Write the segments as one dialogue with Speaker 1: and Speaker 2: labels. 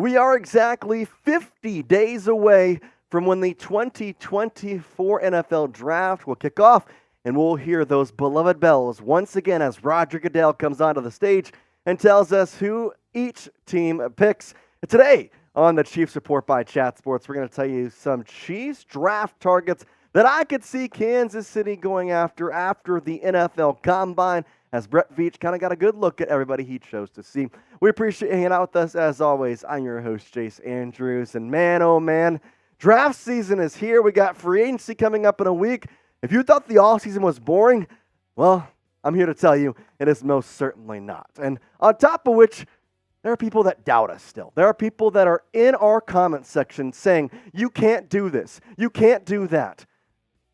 Speaker 1: We are exactly 50 days away from when the 2024 NFL Draft will kick off, and we'll hear those beloved bells once again as Roger Goodell comes onto the stage and tells us who each team picks. Today on the Chiefs Report by Chat Sports, we're going to tell you some Chiefs draft targets that I could see Kansas City going after the NFL Combine, as Brett Veach kind of got a good look at everybody he chose to see. We appreciate you hanging out with us as always. I'm your host, Jace Andrews, and man, oh man, draft season is here. We got free agency coming up in a week. If you thought the offseason was boring, well, I'm here to tell you it is most certainly not. And on top of which, there are people that doubt us still. There are people that are in our comment section saying, you can't do this, you can't do that.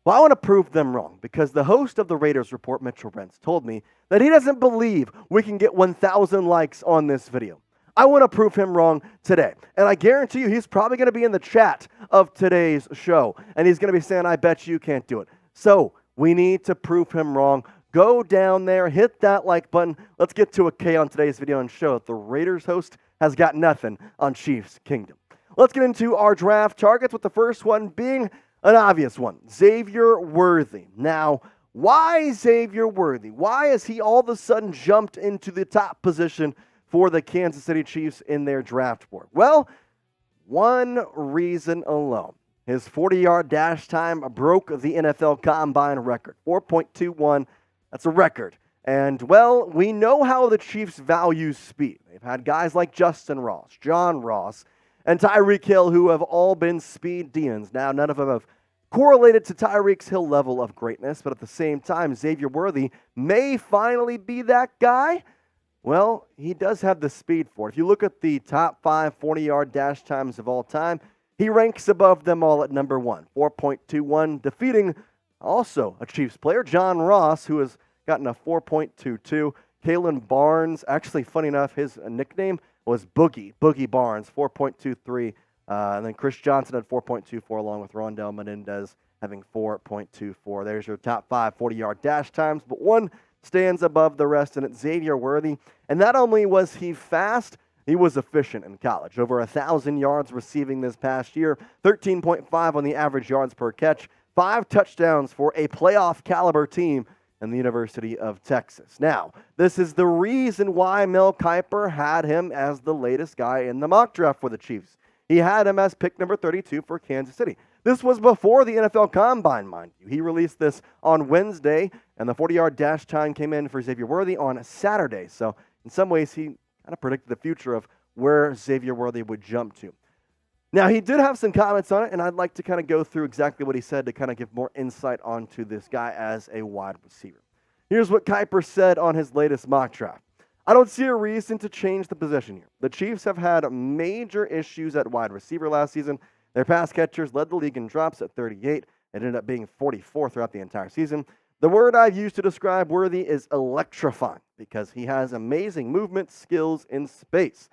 Speaker 1: Well, I want to prove them wrong, because the host of the Raiders Report, Mitchell Rentz, told me that he doesn't believe we can get 1,000 likes on this video. I want to prove him wrong today. And I guarantee you he's probably going to be in the chat of today's show. And he's going to be saying, I bet you can't do it. So we need to prove him wrong. Go down there, hit that like button. Let's get to a K on today's video and show that the Raiders host has got nothing on Chiefs Kingdom. Let's get into our draft targets, with the first one being an obvious one, Xavier Worthy. Now, why Xavier Worthy? Why has he all of a sudden jumped into the top position for the Kansas City Chiefs in their draft board? Well, one reason alone. His 40-yard dash time broke the NFL Combine record, 4.21. That's a record. And, well, we know how the Chiefs value speed. They've had guys like Justin Ross, John Ross, and Tyreek Hill, who have all been speed demons. Now, none of them have correlated to Tyreek Hill's level of greatness, but at the same time, Xavier Worthy may finally be that guy. Well, he does have the speed for it. If you look at the top 5 40-yard dash times of all time, he ranks above them all at number 1, 4.21, defeating also a Chiefs player, John Ross, who has gotten a 4.22. Kalen Barnes, actually, funny enough, his nickname was Boogie Barnes, 4.23. And then Chris Johnson had 4.24, along with Rondell Menendez having 4.24. There's your top 5 40-yard dash times, but one stands above the rest, and it's Xavier Worthy. And not only was he fast, he was efficient in college. Over 1,000 yards receiving this past year, 13.5 on the average yards per catch, 5 touchdowns for a playoff caliber team in the University of Texas. Now, this is the reason why Mel Kiper had him as the latest guy in the mock draft for the Chiefs. He had him as pick number 32 for Kansas City. This was before the NFL Combine, mind you. He released this on Wednesday, and the 40-yard dash time came in for Xavier Worthy on Saturday. So, in some ways, he kind of predicted the future of where Xavier Worthy would jump to. Now, he did have some comments on it, and I'd like to kind of go through exactly what he said to kind of give more insight onto this guy as a wide receiver. Here's what Kiper said on his latest mock draft. I don't see a reason to change the position here. The Chiefs have had major issues at wide receiver last season. Their pass catchers led the league in drops at 38. It ended up being 44 throughout the entire season. The word I've used to describe Worthy is electrifying, because he has amazing movement skills in space.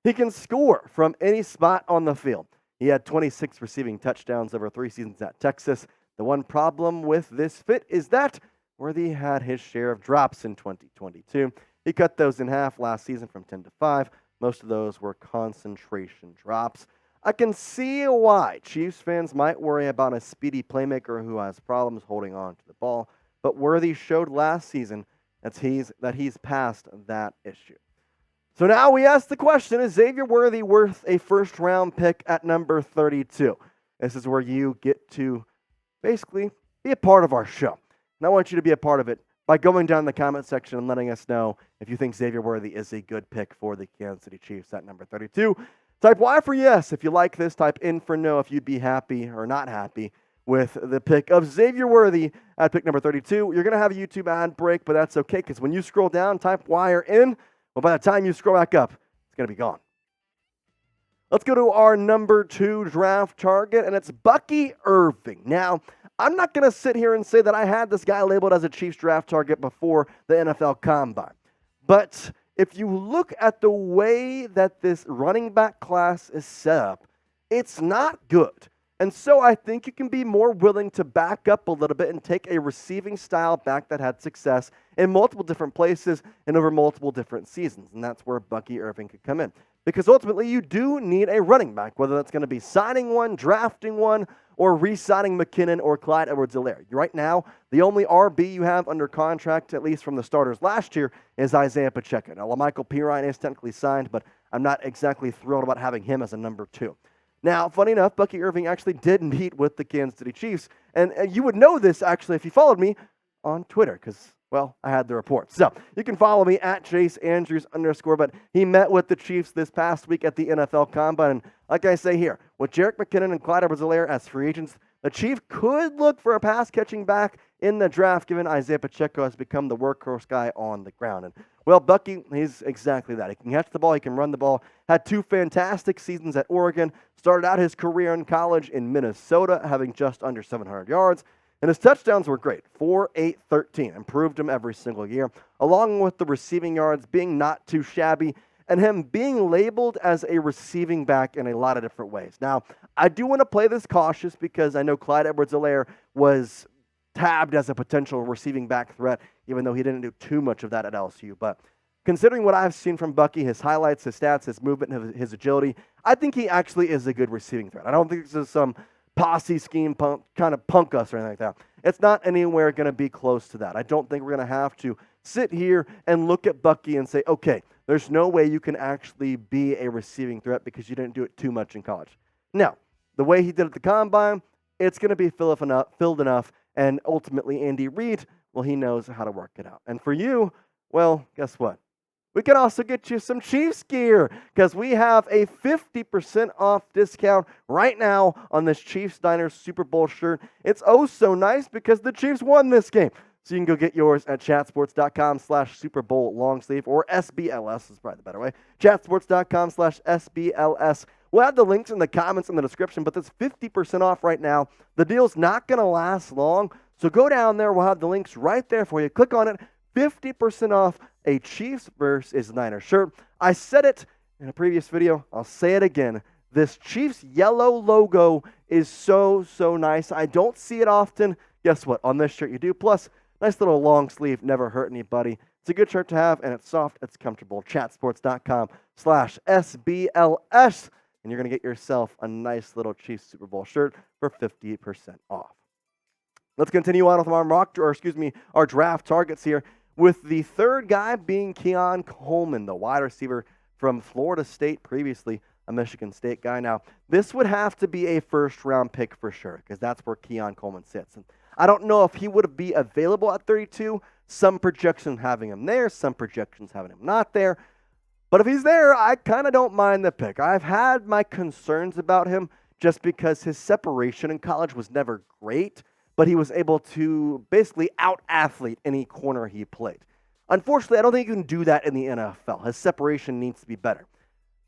Speaker 1: He can score from any spot on the field. He had 26 receiving touchdowns over 3 seasons at Texas. The one problem with this fit is that Worthy had his share of drops in 2022. He cut those in half last season from 10 to 5. Most of those were concentration drops. I can see why Chiefs fans might worry about a speedy playmaker who has problems holding on to the ball, but Worthy showed last season that he's past that issue. So now we ask the question, is Xavier Worthy worth a first-round pick at number 32? This is where you get to basically be a part of our show. And I want you to be a part of it by going down in the comment section and letting us know if you think Xavier Worthy is a good pick for the Kansas City Chiefs at number 32. Type Y for yes if you like this. Type in for no if you'd be happy or not happy with the pick of Xavier Worthy at pick number 32. You're going to have a YouTube ad break, but that's okay, because when you scroll down, type Y or in, well, by the time you scroll back up, it's going to be gone. Let's go to our number 2 draft target, and it's Bucky Irving. Now, I'm not going to sit here and say that I had this guy labeled as a Chiefs draft target before the NFL Combine. But if you look at the way that this running back class is set up, it's not good. And so I think you can be more willing to back up a little bit and take a receiving style back that had success in multiple different places and over multiple different seasons. And that's where Bucky Irving could come in. Because ultimately, you do need a running back, whether that's going to be signing one, drafting one, or re-signing McKinnon or Clyde Edwards-Helaire. Right now, the only RB you have under contract, at least from the starters last year, is Isaiah Pacheco. Now, LaMichael Pirine is technically signed, but I'm not exactly thrilled about having him as a number 2. Now, funny enough, Bucky Irving actually did meet with the Kansas City Chiefs, and you would know this, actually, if you followed me on Twitter, because, well, I had the report. So you can follow me at @ChaseAndrews_, but he met with the Chiefs this past week at the NFL Combine, and like I say here, with Jerick McKinnon and Clyde Edwards-Helaire as free agents, the Chiefs could look for a pass-catching back in the draft, given Isaiah Pacheco has become the workhorse guy on the ground. And, well, Bucky, he's exactly that. He can catch the ball, he can run the ball, had 2 fantastic seasons at Oregon, started out his career in college in Minnesota, having just under 700 yards, and his touchdowns were great, 4, 8, 13, improved him every single year, along with the receiving yards being not too shabby, and him being labeled as a receiving back in a lot of different ways. Now, I do want to play this cautious because I know Clyde Edwards-Helaire was tabbed as a potential receiving back threat, even though he didn't do too much of that at LSU. But considering what I've seen from Bucky, his highlights, his stats, his movement, his agility, I think he actually is a good receiving threat. I don't think this is some posse scheme kind of punk us or anything like that. It's not anywhere going to be close to that. I don't think we're going to have to sit here and look at Bucky and say, okay, there's no way you can actually be a receiving threat because you didn't do it too much in college. Now, the way he did at the Combine, it's going to be filled enough, and ultimately Andy Reid, well, he knows how to work it out. And for you, well, guess what? We can also get you some Chiefs gear because we have a 50% off discount right now on this Chiefs Niners Super Bowl shirt. It's oh so nice because the Chiefs won this game. So you can go get yours at chatsports.com/Super Bowl long sleeve, or SBLS is probably the better way. Chatsports.com/SBLS. We'll have the links in the comments in the description, but that's 50% off right now. The deal's not going to last long, so go down there. We'll have the links right there for you. Click on it. 50% off a Chiefs versus Niners shirt. I said it in a previous video. I'll say it again. This Chiefs yellow logo is so, so nice. I don't see it often. Guess what? On this shirt you do. Plus, nice little long sleeve. Never hurt anybody. It's a good shirt to have, and it's soft. It's comfortable. Chatsports.com/SBLS. And you're going to get yourself a nice little Chiefs Super Bowl shirt for 50% off. Let's continue on with our draft targets here, with the third guy being Keon Coleman, the wide receiver from Florida State, previously a Michigan State guy. Now, this would have to be a first-round pick for sure, because that's where Keon Coleman sits. And I don't know if he would be available at 32. Some projections having him there, some projections having him not there. But if he's there, I kind of don't mind the pick. I've had my concerns about him just because his separation in college was never great, but he was able to basically out-athlete any corner he played. Unfortunately, I don't think you can do that in the NFL. His separation needs to be better.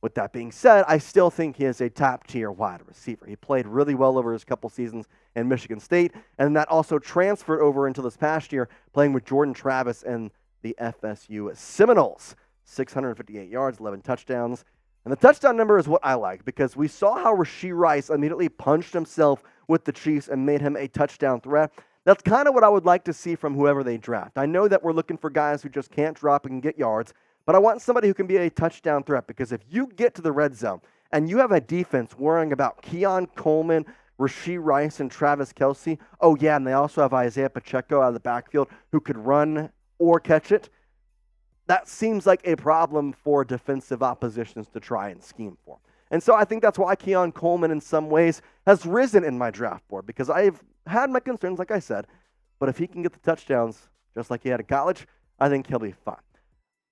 Speaker 1: With that being said, I still think he is a top-tier wide receiver. He played really well over his couple seasons in Michigan State, and that also transferred over into this past year, playing with Jordan Travis and the FSU Seminoles. 658 yards, 11 touchdowns. And the touchdown number is what I like, because we saw how Rashee Rice immediately punched himself with the Chiefs and made him a touchdown threat. That's kind of what I would like to see from whoever they draft. I know that we're looking for guys who just can't drop and get yards, but I want somebody who can be a touchdown threat, because if you get to the red zone and you have a defense worrying about Keon Coleman, Rashee Rice, and Travis Kelce, oh yeah, and they also have Isaiah Pacheco out of the backfield who could run or catch it, that seems like a problem for defensive oppositions to try and scheme for. And so I think that's why Keon Coleman in some ways has risen in my draft board, because I've had my concerns, like I said, but if he can get the touchdowns just like he had in college, I think he'll be fine.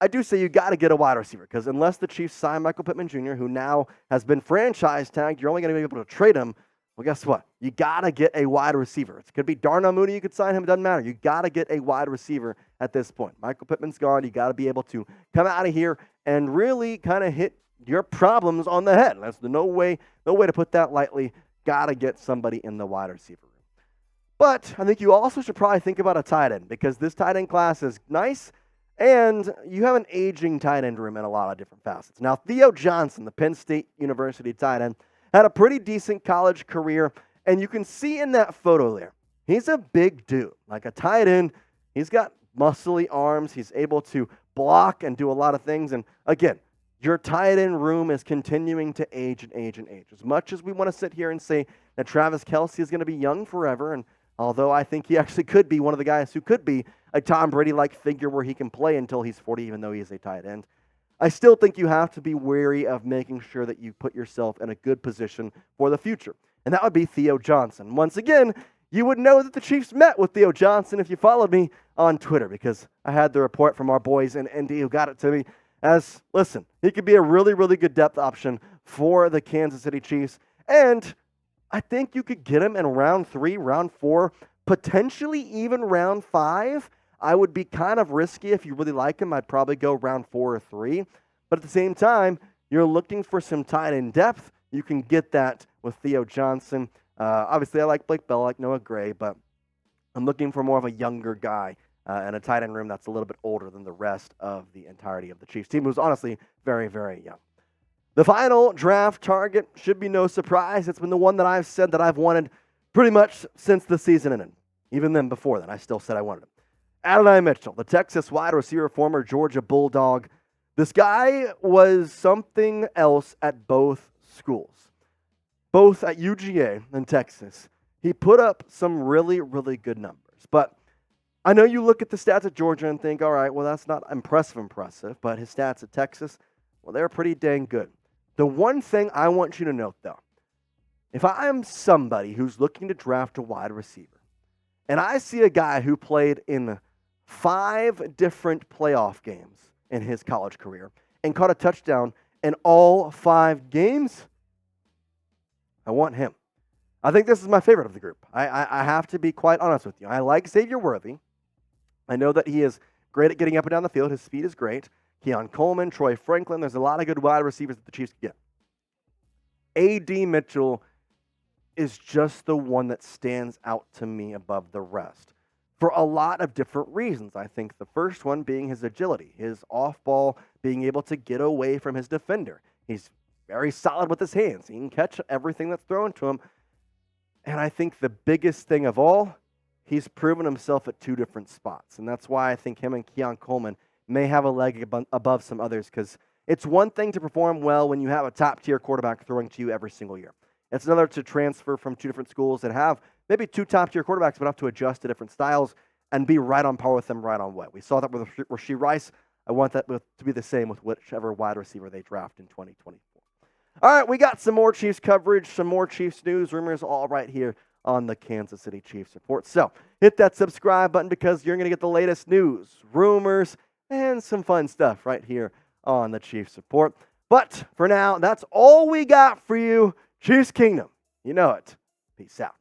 Speaker 1: I do say you got to get a wide receiver, because unless the Chiefs sign Michael Pittman Jr., who now has been franchise tagged, you're only going to be able to trade him. Well, guess what? You got to get a wide receiver. It could be Darnell Mooney. You could sign him. It doesn't matter. You got to get a wide receiver at this point. Michael Pittman's gone. You got to be able to come out of here and really kind of hit your problems on the head. That's no way to put that lightly. Got to get somebody in the wide receiver room. But I think you also should probably think about a tight end, because this tight end class is nice, and you have an aging tight end room in a lot of different facets. Now, Theo Johnson, the Penn State University tight end, had a pretty decent college career, and you can see in that photo there, he's a big dude, like a tight end. He's got muscly arms. He's able to block and do a lot of things. And again, your tight end room is continuing to age and age and age. As much as we want to sit here and say that Travis Kelce is going to be young forever, and although I think he actually could be one of the guys who could be a Tom Brady-like figure where he can play until he's 40, even though he's a tight end, I still think you have to be wary of making sure that you put yourself in a good position for the future. And that would be Theo Johnson. Once again, you would know that the Chiefs met with Theo Johnson if you followed me on Twitter, because I had the report from our boys in Indy who got it to me as, listen, he could be a really, really good depth option for the Kansas City Chiefs. And I think you could get him in round 3, round 4, potentially even round 5. I would be kind of risky if you really like him. I'd probably go round 4 or 3. But at the same time, you're looking for some tight end depth. You can get that with Theo Johnson. Obviously, I like Blake Bell, I like Noah Gray, but I'm looking for more of a younger guy and a tight end room that's a little bit older than the rest of the entirety of the Chiefs team, who's honestly very, very young. The final draft target should be no surprise. It's been the one that I've said that I've wanted pretty much since the season ended. Even then, before then, I still said I wanted him. Adonai Mitchell, the Texas wide receiver, former Georgia Bulldog. This guy was something else at both schools, both at UGA and Texas. He put up some really, really good numbers. But I know you look at the stats at Georgia and think, all right, well, that's not impressive, but his stats at Texas, well, they're pretty dang good. The one thing I want you to note, though, if I am somebody who's looking to draft a wide receiver, and I see a guy who played in 5 different playoff games in his college career and caught a touchdown in all 5 games, I want him. I think this is my favorite of the group. I have to be quite honest with you. I like Xavier Worthy. I know that he is great at getting up and down the field. His speed is great. Keon Coleman, Troy Franklin. There's a lot of good wide receivers that the Chiefs get. A.D. Mitchell is just the one that stands out to me above the rest for a lot of different reasons. I think the first one being his agility, his off-ball, being able to get away from his defender. He's very solid with his hands. He can catch everything that's thrown to him. And I think the biggest thing of all, he's proven himself at 2 different spots. And that's why I think him and Keon Coleman may have a leg above some others, because it's one thing to perform well when you have a top-tier quarterback throwing to you every single year. It's another to transfer from 2 different schools that have maybe 2 top-tier quarterbacks, but have to adjust to different styles and be right on par with them right on way. We saw that with Rashee Rice. I want that to be the same with whichever wide receiver they draft in 2024. All right, we got some more Chiefs coverage, some more Chiefs news, rumors, all right here on the Kansas City Chiefs Report. So hit that subscribe button, because you're going to get the latest news, rumors, and some fun stuff right here on the Chiefs Report. But for now, that's all we got for you. Chiefs Kingdom. You know it. Peace out.